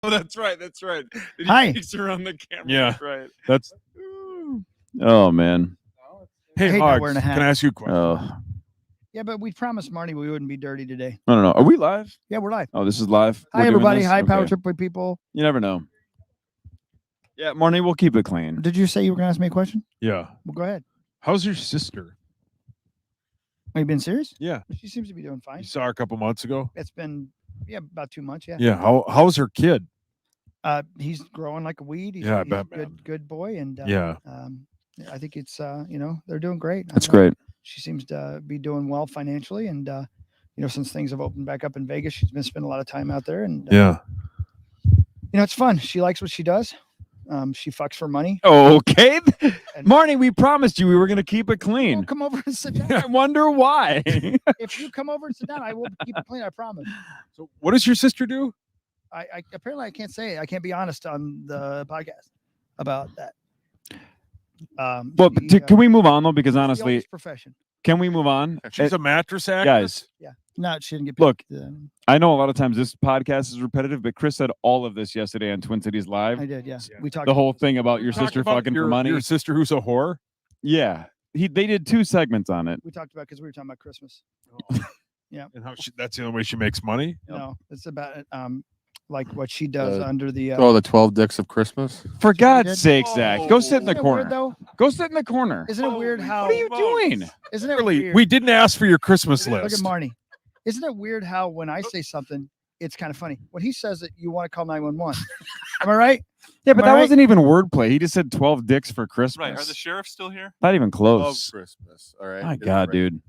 Oh, that's right. That's right. Did Hi. he peeks around the camera? Yeah. That's right. That's Oh man. hey, hate not Hogs, wearing a hat. can I ask you a question? Oh, Yeah, but we promised Marty we wouldn't be dirty today. I don't know. Are we live? Yeah, we're live. Oh, this is live. Hi, We're doing everybody. this? Hi, Power Okay. Trip people. You never know. Yeah, Marnie, we'll keep it clean. Did you say you were going to ask me a question? Yeah. Well, go ahead. How's your sister? Are you being serious? Yeah. She seems to be doing fine. You saw her a couple months ago. It's been, about 2 months. Yeah. Yeah. How's her kid? He's growing like a weed. He's, Yeah, I he's bet, a man. good boy. And Yeah. I think it's, they're doing great. That's great. She seems to be doing well financially. And, since things have opened back up in Vegas, she's been spending a lot of time out there. And, Yeah. it's fun. She likes what she does. She fucks for money. Okay. And- Marnie, we promised you we were going to keep it Well, clean. come over and sit down. I wonder why. If you come over and sit down, I will keep it clean. I promise. So what does your sister do? I apparently I can't say it. I can't be honest on the podcast about that. Well, can we move on, though? Because the honestly, oldest profession. can we move on? She's a mattress actress. Guys, No, she didn't get Look, picked. I know a lot of times this podcast is repetitive, but Chris said all of this yesterday on Twin Cities Live. I did. Yeah, Yeah. we talked The whole about this. thing about your Talk sister about fucking your, for money. Your sister who's a whore. Yeah. They did 2 segments on it. We talked about because we were talking about Christmas. And how that's the only way she makes money. Yep. No, it's about like what she does The- under the. Oh, the 12 dicks of Christmas. For did? God's sake, Zach, go sit in the Isn't it weird, corner. though? Go sit in the corner. Isn't it weird how? What are you doing? Isn't it Really, weird? we didn't ask for your Christmas Look at list. Marnie. Isn't it weird how when I say something, it's kind of funny. When he says it, you want to call 911. Am I right? Yeah, but Am I that right? wasn't even wordplay. He just said 12 dicks for Christmas. Right. Are the sheriffs still here? Not even Love close. Christmas. All right. My Is it God, right? dude.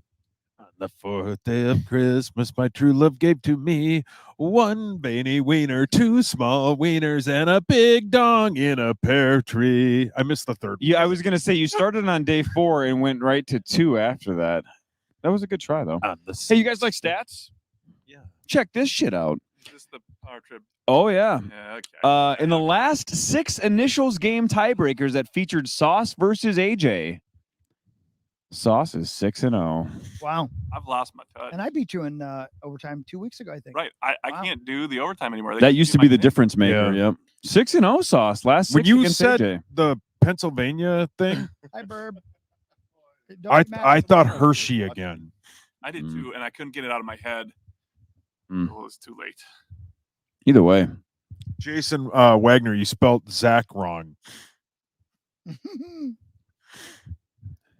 On the 4th day of Christmas, my true love gave to me 1 veiny wiener, 2 small wieners, and a big dong in a pear tree. I missed the third. Yeah, I was gonna say you started on day 4 and went right to 2 after that. That was a good try, though. On the Hey, you guys like stats? Yeah. Check this shit out. Is this the Power Trip? Oh yeah. Yeah. Okay. In the last 6 initials game tiebreakers that featured Sauce versus AJ, Sauce is 6-0. Wow. I've lost my touch. And I beat you in overtime 2 weeks ago, I think. Right. I Wow. can't do the overtime anymore. They That keep used to my be the name. difference maker. Yeah. Yep. 6-0 Sauce. Last 6 When you against said AJ. the Pennsylvania thing, Hi, Burb. Don't I get mad I at the thought phone. Hershey again. I did Mm. too, and I couldn't get it out of my head. Mm. Well, it was too late. Either way. Jason Wagner, you spelled Zach wrong.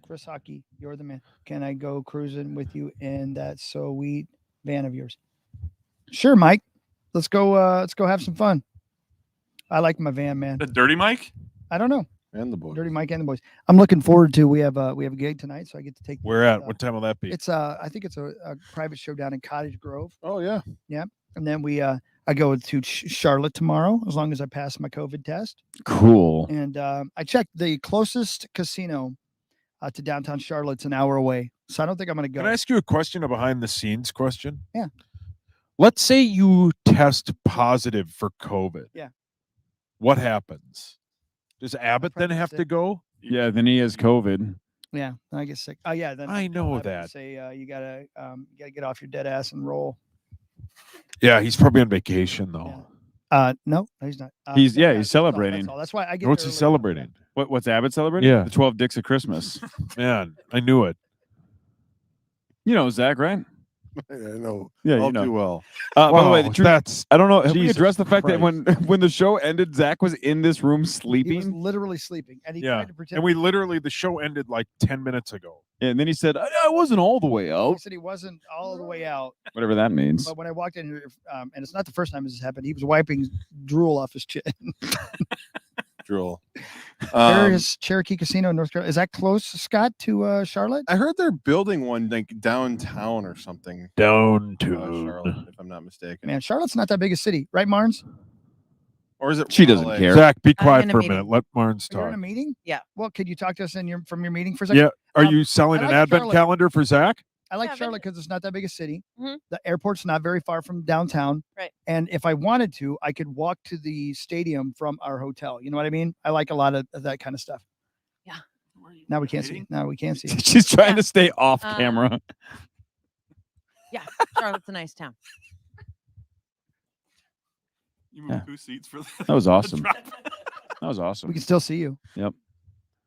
Chris Hockey, you're the man. Can I go cruising with you in that sweet van of yours? Sure, Mike. Let's go. Let's go have some fun. I like my van, man. The Dirty Mike? I don't know, And the boy. Dirty Mike and the boys. I'm looking forward to. We have a gig tonight, so I get to take. Where at? uh, What time will that be? It's I think it's a private show down in Cottage Grove, Oh, yeah. and then I go to Charlotte tomorrow as long as I pass my COVID test. Cool. And I checked the closest casino to downtown Charlotte's an hour away, so I don't think I'm going to go. Can I ask you a question, a behind the scenes question? Yeah. Let's say you test positive for COVID. Yeah. What happens? Does Abbott then friend have said- to go? Yeah, then he has COVID. Yeah, then I get sick. Oh yeah, then I know have to that. Say you gotta get off your dead ass and roll. Yeah, he's probably on vacation though. No, he's not. He's- so yeah, that's he's all, celebrating. That's all. That's why I get. What's there he early. celebrating? What's Abbott celebrating? Yeah. The 12 dicks of Christmas. Man, I knew it. You know Zach, right? I know. Yeah, All you know. too well. By the way, the Wow, truth, that's I don't know. Have we Jesus addressed the fact that Christ. when the show ended, Zach was in this room He was sleeping, literally sleeping, and he Yeah, tried to pretend. and we literally the show ended like 10 minutes ago. and then he said, "I wasn't all the way he out." said he wasn't all the way out, Whatever that means. but when I walked in here, and it's not the first time this has happened, he was wiping drool off his chin. Drool. There is Cherokee Casino in North Carolina. Is that close, Scott, to Charlotte? I heard they're building one like downtown or something. Down Charlotte, if I'm not mistaken. Man, Charlotte's not that big a city, right, Marnes? Or is it? She doesn't LA? care. Zach, be I'm quiet in a for a meeting. minute. Let Marnes You're in talk. a meeting? Yeah. Well, could you talk to us from your meeting for a second? Yeah. Are Um, you selling I an like advent Charlotte. calendar for Zach? I like Yeah, Charlotte because it's not that big a city. Mhm. The airport's not very far from downtown. Right. And if I wanted to, I could walk to the stadium from our hotel. You know what I mean? I like a lot of that kind of stuff. Now we can't see. Now we can't see. She's trying Yeah. to stay off Um, camera. Yeah, Charlotte's a nice town. You moved Yeah. 2 seats for That was the awesome. drop. That was awesome. We can still see you. Yep.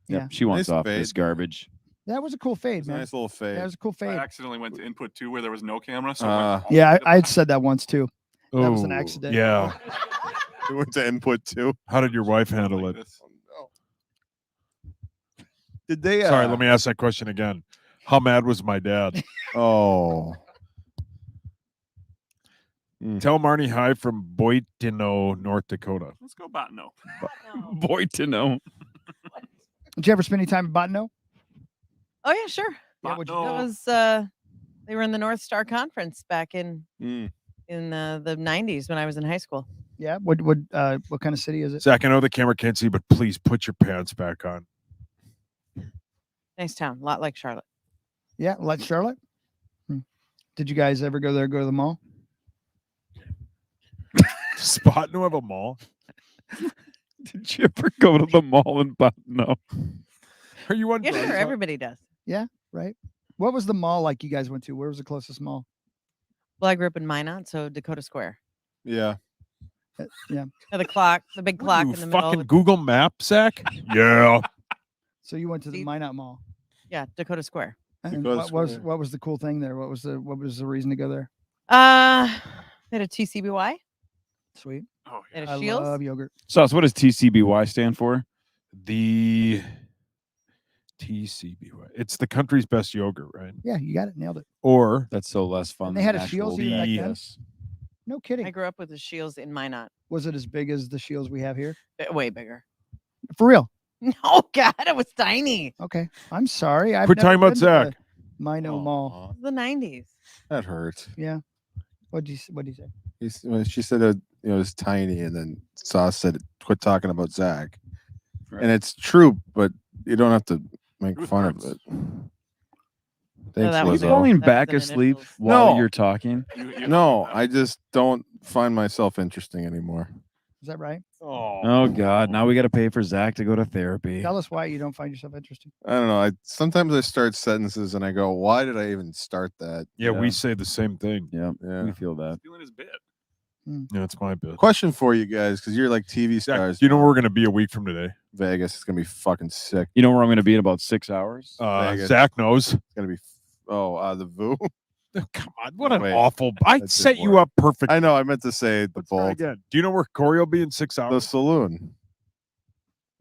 Yeah. She wants Nice off fade. this garbage. That was a cool fade, It's a man. nice little fade. That was a cool I fade. accidentally went to input 2 where there was no camera. So Yeah, I had said that once too. That was an Ooh, accident. Yeah. We went to input 2. How did your wife handle it? Did they? Sorry, let me ask that question again. How mad was my dad? Oh, Tell Marnie hi from Boitino, North Dakota. Let's go Botno. Boy to know. Did you ever spend any time in Botano? Oh yeah, sure. Yeah, what'd you That Botno. was they were in the North Star Conference back in mm. the 90s when I was in high school. Yeah. What kind of city is it? Zach, I know the camera can't see, but please put your pants back on. Nice town, a lot like Charlotte. Yeah, like Charlotte. Did you guys ever go there? Go to the mall? Spot no have a mall. Did you ever go to the mall in Botano? Are you on? Yeah, sure. Brightside? Everybody does. Right. What was the mall like you guys went to? Where was the closest mall? Well, I grew up in Minot, so Dakota Square. Yeah. Yeah. The clock, the big What clock are you, in the middle. fucking with- Google Map, Zach? Yeah. So you went to the See- Minot Mall. Yeah, Dakota Square. And Dakota what Square. was the cool thing there? What was the reason to go there? They had a TCBY. Sweet. Oh, They yeah. had a I Shields. love yogurt. Sauce, what does TCBY stand for? The TCBY. It's the country's best yogurt, right? Yeah, you got it. Nailed it. Or That's so less fun. And they than had a actual Shields even back then? BS. No kidding. I grew up with the Shields in Minot. Was it as big as the shields we have here? Way bigger. For real? No, God, it was tiny. Okay. I'm sorry. I've Quit never talking about been to the Zach. Minot Mall. Aw, It was the 90s. that hurts. Yeah. What'd you say? Well, she said it was tiny, and then Sauce said, "Quit talking about Zach." Right. And it's true, but you don't have to make Truth fun hurts. of it. Thanks, that Are you was Lizzo. it. falling That was back an asleep initials. while No. you're talking? You No, I just don't find myself interesting anymore. Is that right? Oh God! Now we got to pay for Zach to go to therapy. Tell us why you don't find yourself interesting. I don't know. Sometimes I start sentences and I go, "Why did I even start that?" yeah, Yeah. we say the same thing. Yeah, Yeah. we feel that. Stealing his bit. Yeah, it's my bit. Question for you guys, because you're like TV Zach, stars. do you know where we're gonna be a week from today? Vegas? It's gonna be fucking sick. You know where I'm going to be in about 6 hours? Vegas. Zach knows. It's gonna be. The VU. Oh, come on, what an Wait, awful! I that set didn't you work. up perfect. I know. I meant to say the Let's try bolt. again. Do you know where Corey will be in 6 The hours? saloon.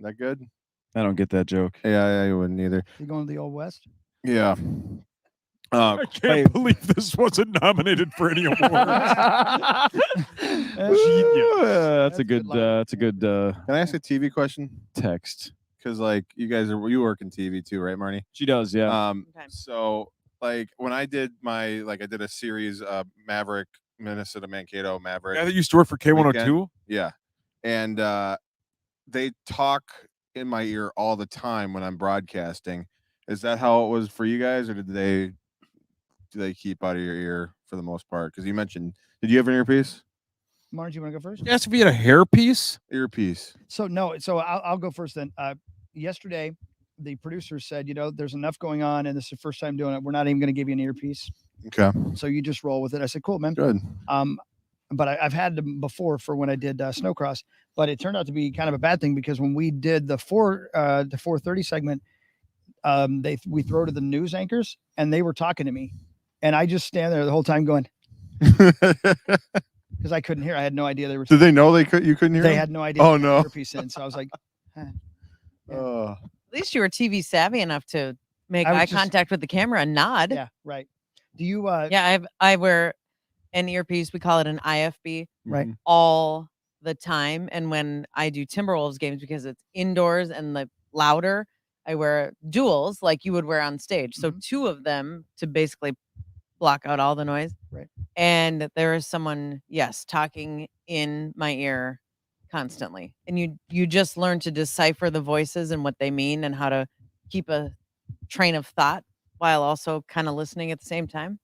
That good? I don't get that joke. Yeah, I wouldn't either. You going to the old west? Yeah. I can't believe this wasn't nominated for any awards. Genius. That's a a good good. line. That's a good Can I ask a TV question? text. Because like you work in TV too, right, Marnie? She does, yeah. Sometimes. So like when I did I did a series, Maverick, Minnesota Mankato Maverick. Guy that used to work for K102. Yeah. And they talk in my ear all the time when I'm broadcasting. Is that how it was for you guys, or do they keep out of your ear for the most part? Because you mentioned, did you have an earpiece? Marge, you want to go first? Yes, if you had a hairpiece. Earpiece. So no, so I'll go first then. Yesterday, the producer said, there's enough going on, and this is the first time doing it. We're not even going to give you an earpiece, Okay. so you just roll with it. I said, cool, man. Good. But I've had them before for when I did snowcross, but it turned out to be kind of a bad thing because when we did the 4:30 segment, we throw to the news anchors and they were talking to me, and I just stand there the whole time going because I couldn't hear. I had no idea they were. Did they know you couldn't hear? They them? had no idea. Oh, I had no. an earpiece in, so I was like, At Oh. least you were TV savvy enough to make I was eye just- contact with the camera and nod. yeah, right. Do you? Yeah, I wear an earpiece. We call it an IFB Right. Mhm. all the time. And when I do Timberwolves games, because it's indoors and the louder, I wear duals like you would wear on stage. So Mhm. two of them to basically block out all the noise. Right. And there is someone, yes, talking in my ear constantly. And you just learn to decipher the voices and what they mean and how to keep a train of thought while also kind of listening at the same time.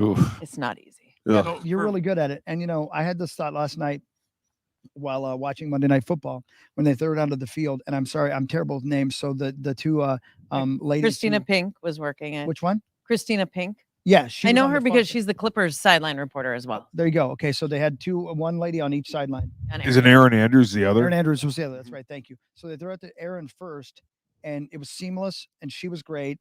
Oof. It's not easy. Ugh. So You're for- really good at it. And I had this thought last night while watching Monday Night Football when they threw it onto the field. And I'm sorry, I'm terrible with names. So the two ladies. Christina who- Pink was working it. which one? Christina Pink. Yeah, she I was know on her the because function. she's the Clippers sideline reporter as well. There you go. Okay, so they had one lady on each sideline. on Isn't Aaron. Aaron Andrews the other? Aaron Andrews was the other. That's right. Thank you. So they throw it to Aaron first, and it was seamless, and she was great.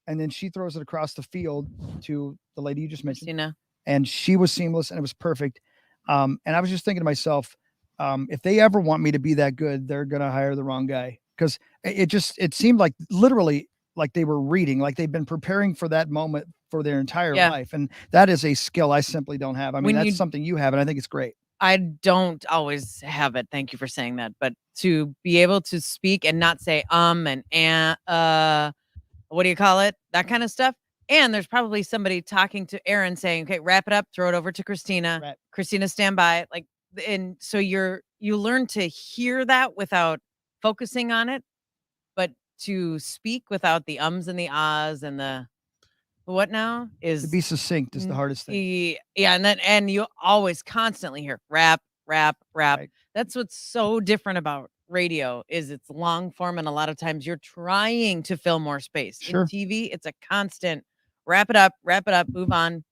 And then she throws it across the field to the lady you just mentioned, Christina. and she was seamless, and it was perfect. And I was just thinking to myself, if they ever want me to be that good, they're gonna hire the wrong guy, because it seemed like literally like they were reading, like they've been preparing for that moment for their entire Yeah. life, and that is a skill I simply don't have. I mean, When that's you- something you have, and I think it's great. I don't always have it. Thank you for saying that. But to be able to speak and not say and what do you call it? That kind of stuff. And there's probably somebody talking to Aaron saying, okay, wrap it up, throw it over to Christina. Right. Christina, stand by. Like, and so you learn to hear that without focusing on it, but to speak without the ums and the ahs and the what now To is be succinct is the Mm, hardest thing. yeah, and you always constantly hear rap. Right. That's what's so different about radio is it's long form, and a lot of times you're trying to fill more space. Sure. In TV, it's a constant wrap it up, move on.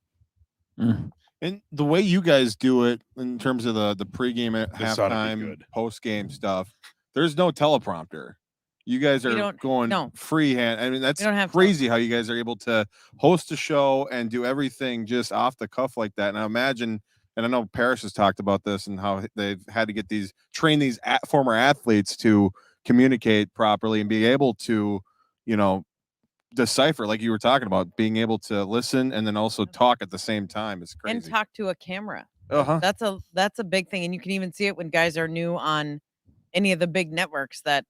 And the way you guys do it in terms of the pregame, at This oughta be halftime, good. postgame stuff, there's no teleprompter. You guys We are don't- going no. freehand. I mean, that's don't have crazy how you guys are able to host a show and do everything just off the cuff like that. And I imagine, and I know Parrish has talked about this and how they've had to train these former athletes to communicate properly and be able to, decipher, like you were talking about, being able to listen and then also talk at the same time. It's crazy. And talk to a camera. Uh-huh. That's a big thing, and you can even see it when guys are new on any of the big networks, that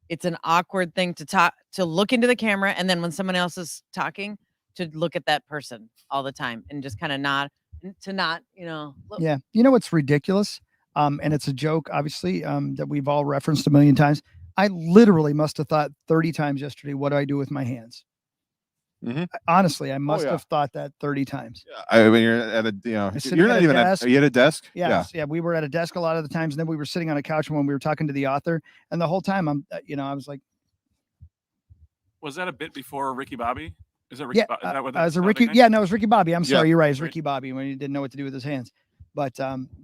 it's an awkward thing to look into the camera, and then when someone else is talking, to look at that person all the time and just kind of not look. Yeah. You know what's ridiculous? And it's a joke, obviously, that we've all referenced a million times. I literally must have thought 30 times yesterday, what do I do with my hands? Mhm. Honestly, I must yeah. have thought that 30 times. I mean, you're at a, sitting you're at not a even desk. are you at a desk? Yeah. We were at a desk a lot of the times, and then we were sitting on a couch when we were talking to the author. And the whole time I was like, Was that a bit before Ricky Bobby? Is that Ricky? yeah, Is that what as a that Ricky. nickname? Yeah, no, it was Ricky Bobby. I'm Yeah, sorry. You're right. It's right. Ricky Bobby when he didn't know what to do with his hands. But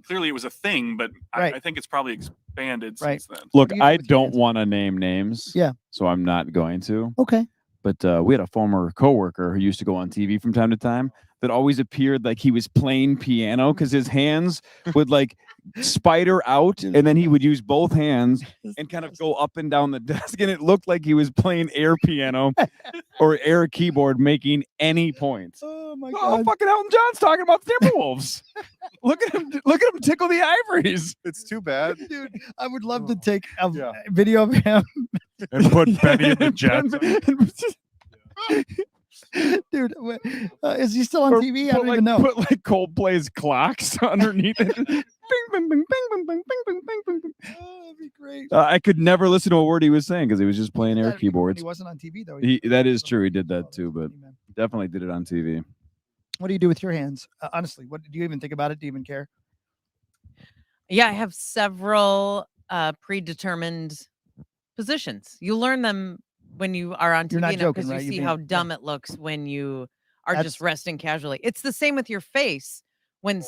Clearly, it was a thing, but Right. I think it's probably expanded Right. since then. Look, do you do I with your don't hands? want to name names. Yeah. So I'm not going to. okay. But we had a former coworker who used to go on TV from time to time that always appeared like he was playing piano because his hands would like spider out, and then he would use both hands and kind of go up and down the desk, and it looked like he was playing air piano or air keyboard, making any points. Oh my Oh, God. fucking Elton John's talking about the Timberwolves. Look at him tickle the ivories. It's too bad. Dude, I would love to take a Yeah. video of him. And put Benny in the Jets. Dude, is he still on Or TV? I put, don't like, even know. Put like Coldplay's clocks underneath it. Bing, bing, bing, bing, bing, bing, bing, bing, bing, bing, bing. Oh, that'd be great. I could never listen to a word he was saying because he was just playing He did air that even when keyboards. He wasn't on TV though. That is was on true. He TV. did that Oh, too, but man. definitely did it on TV. What do you do with your hands? Honestly, what do you even think about it? Do you even care? Yeah, I have several predetermined positions. You learn them when you are on TV You're not joking, because you right? see You've how been- yeah. dumb it looks when you are That's- just resting casually. It's the same with your face. When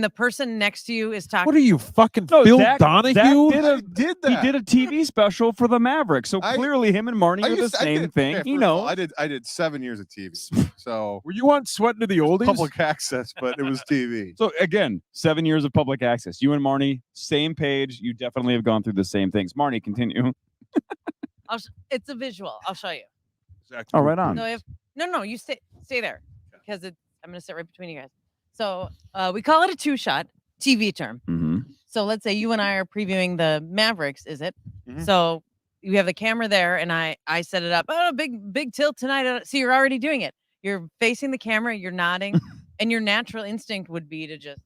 the person next to you is talking, What are you, fucking No, Phil Zach Donahue? did I did He that. did a TV special for the Mavericks, so I- clearly him and Marnie are the same thing. Okay, He first of all, knows. I did 7 years of TV, so Were you on Sweating to the Oldies? public access, but it was TV. So again, 7 years of public access. You and Marnie, same page. You definitely have gone through the same things. Marnie, continue. it's a visual. I'll show you. Oh, right on. So if no, you stay there because I'm gonna sit right between you guys. So we call it a two-shot TV term. Mm-hmm. So let's say you and I are previewing the Mavericks, is it? Mhm. So you have the camera there, and I set it up. Oh, big tilt tonight. So you're already doing it. You're facing the camera, you're nodding, and your natural instinct would be to just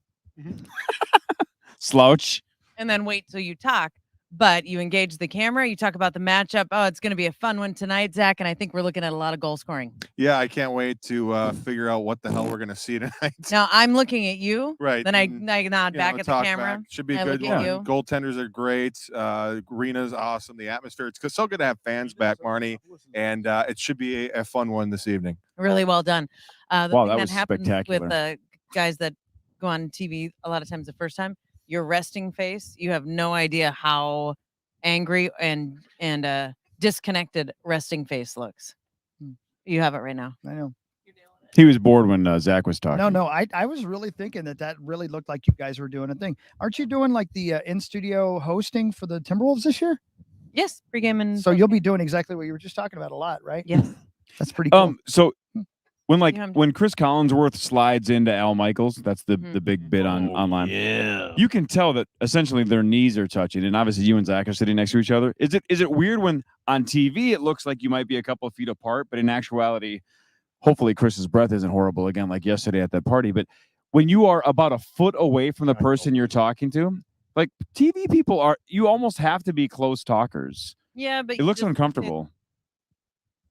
Slouch. and then wait till you talk. But you engage the camera, you talk about the matchup. Oh, it's going to be a fun one tonight, Zach. And I think we're looking at a lot of goal scoring. Yeah, I can't wait to figure out what the hell we're gonna see tonight. Now I'm looking at you. Right. Then I and, nod you back know, at the talk camera. back. Should be a I good look at one. you. Goaltenders are great. Arena's awesome. The atmosphere. It's so good to have fans back, Marnie, and it should be a fun one this evening. Really well done. The Wow, thing that that was happens spectacular. with the guys that go on TV a lot of times the first time, your resting face, you have no idea how angry and disconnected resting face looks. You have it right now. I know. He was bored when Zach was talking. No, I was really thinking that really looked like you guys were doing a thing. Aren't you doing like the in studio hosting for the Timberwolves this year? Yes, pregame and So you'll postgame. be doing exactly what you were just talking about a lot, right? Yes. That's pretty cool. So when Yeah, I'm- when Chris Collinsworth slides into Al Michaels, that's the Mhm. big bit on Oh, online. Yeah. You can tell that essentially their knees are touching, and obviously you and Zach are sitting next to each other. Is it weird when on TV it looks like you might be a couple of feet apart, but in actuality, hopefully Chris's breath isn't horrible again like yesterday at that party. But when you are about a foot away from the I know. person you're talking to, like TV people you almost have to be close talkers. Yeah, but It you looks just- uncomfortable.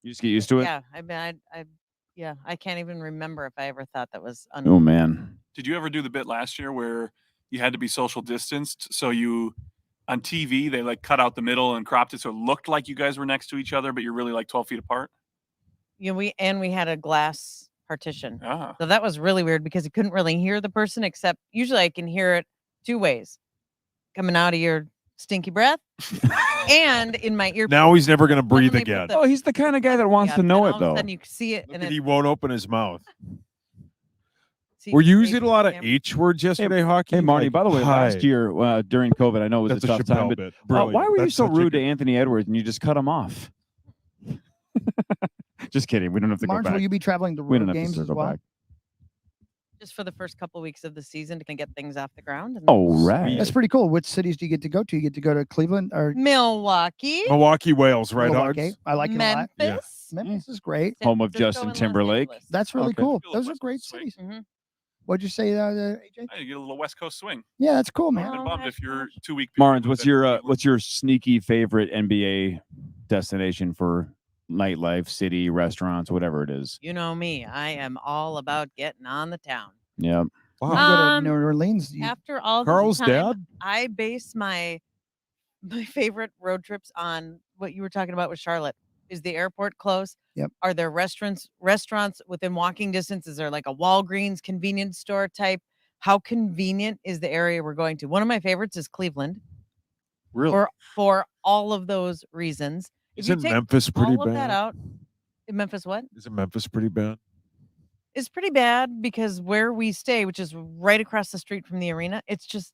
You just get used to it. Yeah, I mean, I can't even remember if I ever thought that was. Oh man. Did you ever do the bit last year where you had to be social distanced? So you on TV they like cut out the middle and cropped it so it looked like you guys were next to each other, but you're really like 12 feet apart. Yeah, we had a glass partition. Ah, So that was really weird because you couldn't really hear the person except usually I can hear it two ways. Coming out of your stinky breath and in my ear. Now he's never going to breathe Suddenly put again. the- Oh, he's the kind of guy that wants Yeah, to and know all it of a though. sudden you can see it Look and at it he won't open his mouth. see Were you the using a face lot on of camera. H words yesterday, Hockey? Hey Marty, Like, by the way, hi. last year during COVID, I know it was That's a tough time, Chappelle but bit. why Brilliant. were you That's so such a rude to good- Anthony Edwards and you just cut him off? Just kidding. We don't have to Marge, go back. will you be traveling to We don't road have to games as circle well? back. Just for the first couple weeks of the season to get things off the ground. And All right. That's pretty cool. Which cities do you get to go to? You get to go to Cleveland or Milwaukee, Milwaukee Wales, right, Milwaukee. Hogs? I like it a lot. Memphis, Memphis is great. San Home of Francisco, Justin and Los Timberlake. Angeles. That's really Okay. cool. Feel the Those are West great Coast swing. cities. Mhm. What'd you say, AJ? I get a little West Coast swing. Yeah, that's cool, man. I've been Oh, bummed that's if you're cool. 2 week. Marnes, what's your sneaky favorite NBA destination for nightlife, city, restaurants, whatever it is? You know me. I am all about getting on the town. Yeah. You Wow. go to Um, New Orleans. You, After all Carl's this time, dad? I base my favorite road trips on what you were talking about with Charlotte. Is the airport close? Yep. Are there restaurants within walking distance? Is there like a Walgreens convenience store type? How convenient is the area we're going to? One of my favorites is Cleveland Really? for all of those reasons. If you Isn't take Memphis pretty all of that bad? out, Memphis what? Isn't Memphis pretty bad? Is pretty bad because where we stay, which is right across the street from the arena, it's just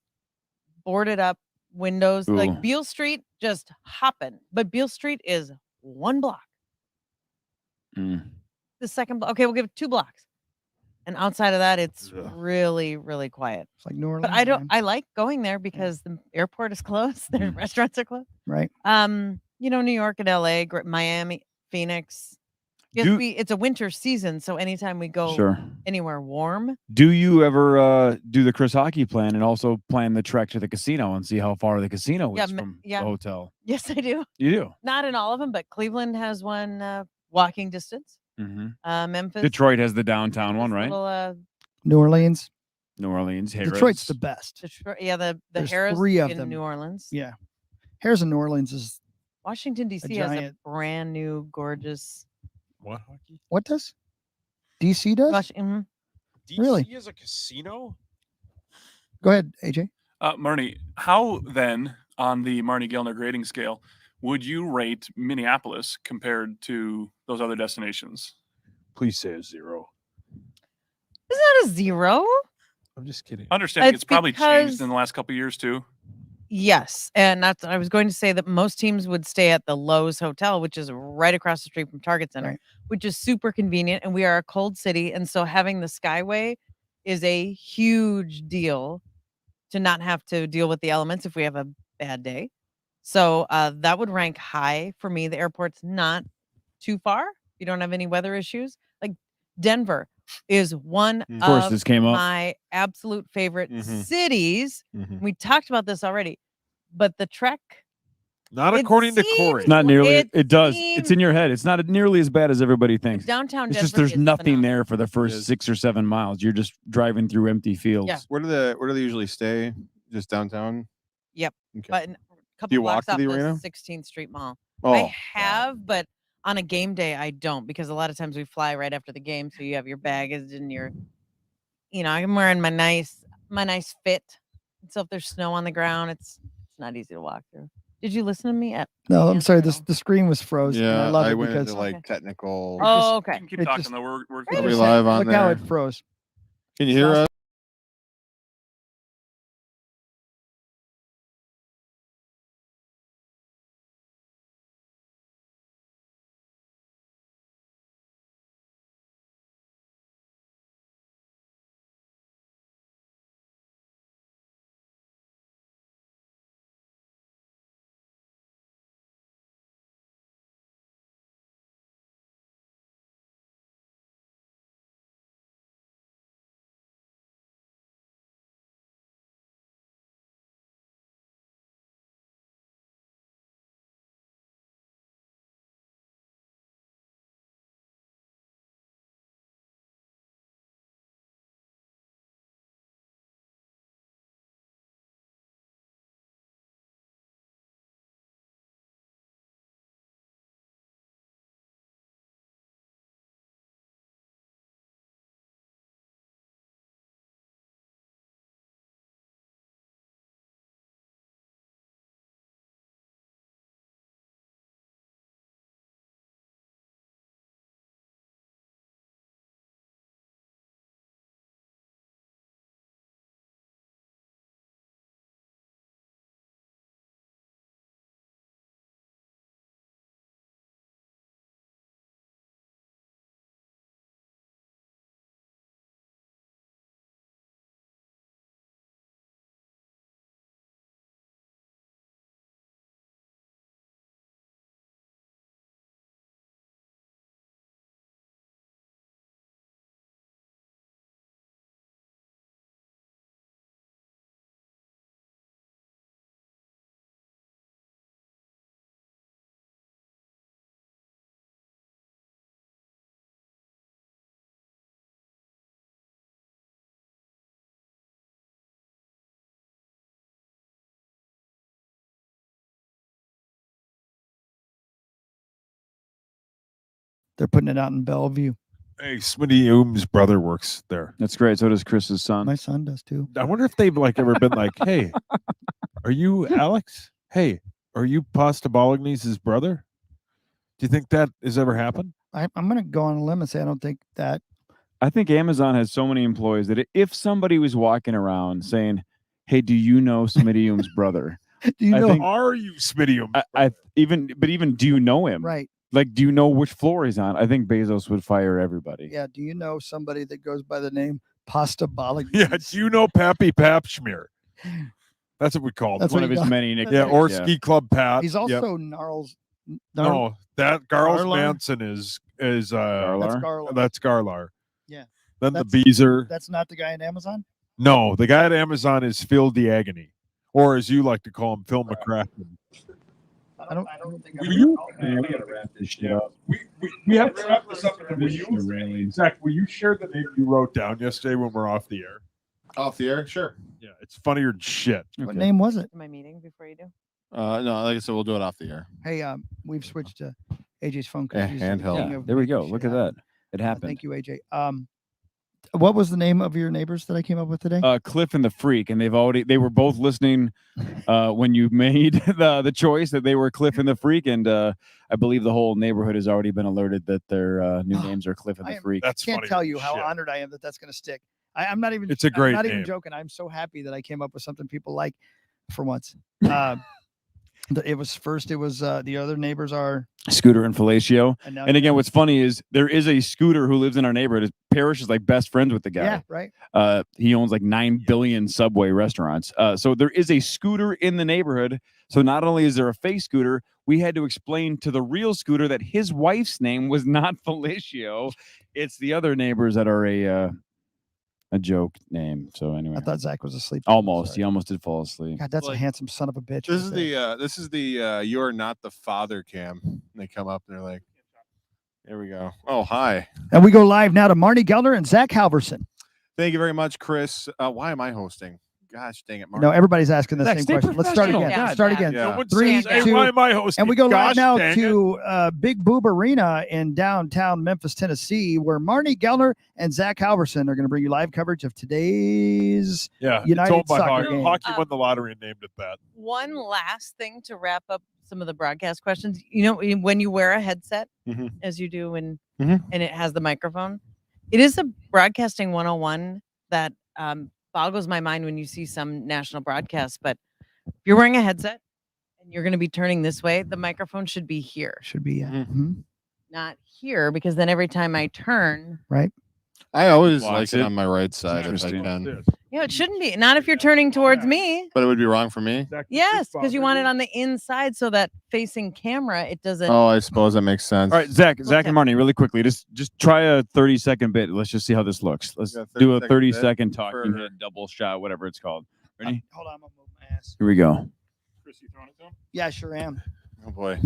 boarded up windows. Ooh. Like Beale Street, just hopping. But Beale Street is one block. Mm. The second block, okay, we'll give it 2 blocks. And outside of that, it's Ugh. really, really quiet. it's like New Orleans. But I don't. man, I like going there because the airport is close. Their restaurants are close. right. New York and LA, Miami, Phoenix. Yes, Do- it's a winter season, so anytime we go Sure. anywhere warm, Do you ever do the Chris Hockey plan and also plan the trek to the casino and see how far the casino Yeah, is from yeah. the hotel? yes, I do. You do. Not in all of them, but Cleveland has one walking distance. Mm-hmm. Memphis, Detroit has the downtown one, this right? little, New Orleans. New Orleans, Harris. Detroit's the best. Detroit, yeah, the There's Harris 3 of in them. New Orleans. Yeah. Harris in New Orleans is Washington D.C. has a giant- brand new, gorgeous. What hockey? what does? DC does? Mhm. Really? DC is a casino? Go ahead, AJ. Marnie, how then on the Marnie Gellner grading scale would you rate Minneapolis compared to those other destinations? Please say a 0. It's not a 0. I'm just kidding. Understanding It's it's probably because- changed in the last couple of years too. Yes, and that's I was going to say that most teams would stay at the Lowe's Hotel, which is right across the street from Target Center, Right. which is super convenient. And we are a cold city, and so having the Skyway is a huge deal to not have to deal with the elements if we have a bad day. So that would rank high for me. The airport's not too far. You don't have any weather issues. Like Denver is one Of Of course, of this came up. my absolute favorite Mhm. cities. Mhm. We talked about this already, but the trek Not It according to seems- Corey. It's not nearly. It It does. It's in your head. It's not nearly as bad as everybody thinks. downtown. It's just Denver there's is nothing phenomenal. there for the first is. 6 or 7 miles. You're just driving through empty fields. Yeah. Where do they usually stay? Just downtown? Yep. Okay. But a couple you walk blocks to off the the arena? 16th Street Mall. Oh, I have, but on a game day, I don't because a lot of times we fly right after the game, so you have your baggage and your, I'm wearing my nice fit. So if there's snow on the ground, it's not easy to walk through. Did you listen to me? No, I'm Yes sorry. or no? The screen was frozen. and yeah. I love it went because into like Okay. technical. Oh, okay. You can keep It talking just- though. We're it Are we just good. said- live on look how there? it froze. Can you hear Sauce- us? They're putting it out in Bellevue. Hey, Smitty Oom's brother works there. That's great. So does Chris's son. My son does too. I wonder if they've like ever been like, "Hey, are you Alex? Hey, are you Pasta Bolognese's brother?" Do you think that has ever happened? I'm going to go on a limb and say I don't think that. I think Amazon has so many employees that if somebody was walking around saying, "Hey, do you know Smittyum's brother?" Do you I know? think- Are you Smitty Oom? Even do you know him? Right. Like, do you know which floor he's on? I think Bezos would fire everybody. Yeah. Do you know somebody that goes by the name Pasta Bolognese? Yeah. Do you know Pappy Papschmear? That's what we call him. That's One what of he his does. many Yeah, nicknames. or Ski Club Pat. He's Yep. also Gnarls. No, that Garls Garlar? Manson is That's Garlar? Garlar. that's Garlar. Yeah. Then the That's- Beezer. That's not the guy in Amazon. No, the guy at Amazon is Phil Diagony, or as you like to call him, Phil McCracken. I don't think. Will you? We gotta wrap this shit up. We have to wrap this up. Will you, Zach, will you share the name you wrote down yesterday when we're off the air? Off the air? Sure. Yeah, it's funnier than shit. What name was it? Am I meeting before you do? No, like I said, we'll do it off the air. Hey, we've switched to AJ's phone. 'cause Yeah, he's the handheld. king Yeah, of there we go. making Look shit at happen. that. It happened. Thank you, AJ. What was the name of your neighbors that I came up with today? Cliff and the Freak, and they were both listening when you made the choice that they were Cliff and the Freak, and I believe the whole neighborhood has already been alerted that their new names are Cliff and I the am- Freak. That's Can't funny. tell you how shit. honored I am that that's going to stick. I'm not even. It's a great I'm not even name. joking. I'm so happy that I came up with something people like, for once. It was first. It was the other neighbors are. Scooter and Fellatio. And, now And again, what's funny is there is a Scooter who lives in our neighborhood. His parish is like best friends with the guy. yeah, right. He owns like 9 billion Subway restaurants. So there is a Scooter in the neighborhood. So not only is there a fake Scooter, we had to explain to the real Scooter that his wife's name was not Fellatio. It's the other neighbors that are a joke name. So anyway, I thought Zach was asleep. I'm almost. sorry. He almost did fall asleep. God, that's a Like- handsome son of a bitch. This right is there. the you're not the father cam. They come up and they're like, there we go. Oh, hi. And we go live now to Marnie Gelner and Zach Halverson. Thank you very much, Chris. Why am I hosting? Gosh dang it, Mark. No, everybody's asking the Zach, same stay question. Let's start professional. again. Yeah, Let's start yeah. again. Yeah. No one Three, says, hey, two, why am I hosting? And we go live Gosh now dang it. to Big Boob Arena in downtown Memphis, Tennessee, where Marnie Gelner and Zach Halverson are going to bring you live coverage of today's. Yeah, United it's owned by Soccer Hockey. game. Hockey won the lottery and named it that. One last thing to wrap up some of the broadcast questions. You know, when you wear a headset, Mhm. as you do, and Mhm. and it has the microphone, it is a broadcasting 101 that boggles my mind when you see some national broadcasts. But if you're wearing a headset and you're going to be turning this way, the microphone should be here, Should be. Mhm. not here, because then every time I turn, I always Watch like it it. on my right side if I Interesting. can, it shouldn't be. Not if you're turning towards me. but it would be wrong for me. Yes, because you want it on the inside so that facing camera, it doesn't. Oh, I suppose that makes sense. All right, Zach at- and Marnie, really quickly, just try a 30-second bit. Let's just see how this looks. Let's Yeah, do a 30-second bit 30-second talking for- head double shot, whatever it's called. Ready? Hold on, I'm gonna move my ass. Here we go. Chris, you throwing it to him? Yeah, I sure am. Oh boy.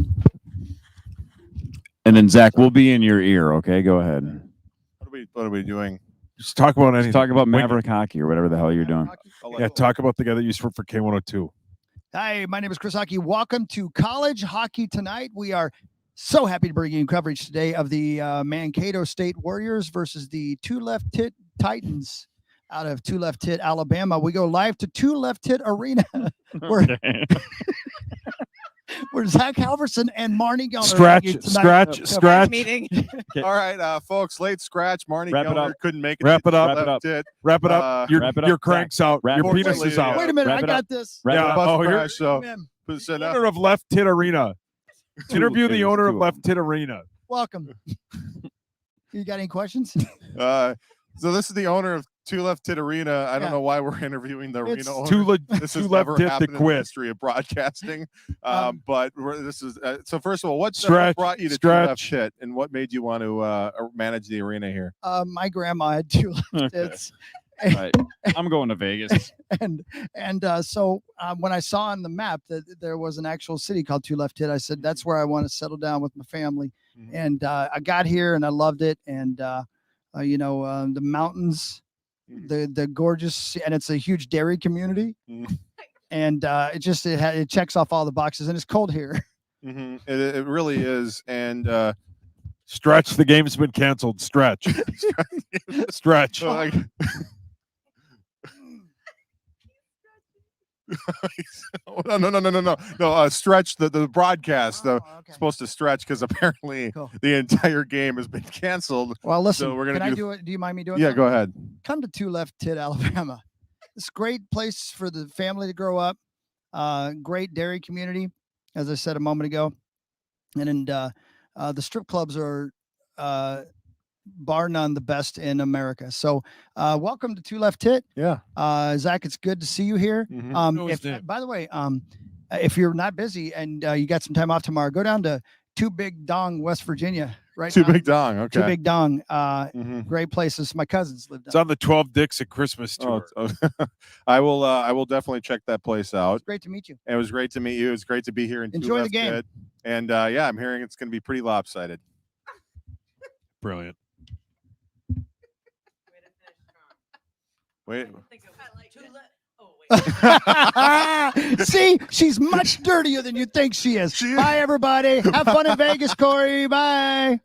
And then Zach, we'll be in your ear. Okay, go ahead. What are we doing? Just talk about anything. Just talk about Wing- Maverick hockey or whatever the hell you're doing. Yeah, talk about the guy that you for K102. Hi, my name is Chris Hockey. Welcome to College Hockey Tonight. We are so happy to bring you coverage today of the Mankato State Warriors versus the Two Left Tit Titans out of Two Left Tit, Alabama. We go live to Two Left Tit Arena, where Zach Halverson and Marnie Gelner Scratch, bring you tonight. scratch, scratch. meeting. All right, folks. Late scratch. Marnie Wrap it Gelner up. couldn't make it. Wrap She it up. Wrap it left it. Wrap it up. Your, Wrap it up. your crank's out. Wrap Your it up. penis is out. Wait a minute, Wrap I it got up. this. Wrap Yeah, it up. Bus oh, here- crash, so Amen. put it Owner of Left Tit Arena. Interview It the is owner of two Left Tit Arena. Welcome. You got any questions? So this is the owner of Two Left Tit Arena. I don't Yeah. know why we're interviewing the It's arena owner. This Two has Left never Tit to happened in the quit. history of broadcasting. But this is so. First of all, what Scratch, brought you to Two Left scratch. Tit, and what made you want to manage the arena here? My grandma had two left Okay. tits. Right. I'm going to Vegas. So when I saw on the map that there was an actual city called Two Left Tit, I said that's where I want to settle down with my family. Mhm. And I got here and I loved it. And the mountains, Mhm. the gorgeous, and it's a huge dairy community. Mhm. And it checks off all the boxes. And it's cold here. Mhm. It really is, and Stretch. The game's been canceled. Stretch. Stretch. so, like, no. Stretch the broadcast. Oh, okay. Supposed to stretch because apparently Cool. the entire game has been canceled. Well, listen. So we're gonna can I do- do it? Do you mind me doing? Yeah, something? go ahead. Come to Two Left Tit, Alabama. It's a great place for the family to grow up. Great dairy community, as I said a moment ago. And the strip clubs are, bar none, the best in America. So welcome to Two Left Tit. Yeah. Zach, it's good to see you here. Mhm. Know his name. By the way, if you're not busy and you got some time off tomorrow, go down to Two Big Dong, West Virginia. Right Too now. big dong. Okay. Two Big Dong. Mhm. Great places. My cousins lived It's down. on the 12 Dicks at Christmas Oh, tour. I will definitely check that place out. Great to meet you. It was great to meet you. It was great to be here in Two Enjoy the Left game. Tit. And yeah, I'm hearing it's going to be pretty lopsided. Brilliant. Wait. See, she's much dirtier than you think she is. Bye, everybody. Have fun in Vegas, Corey. Bye.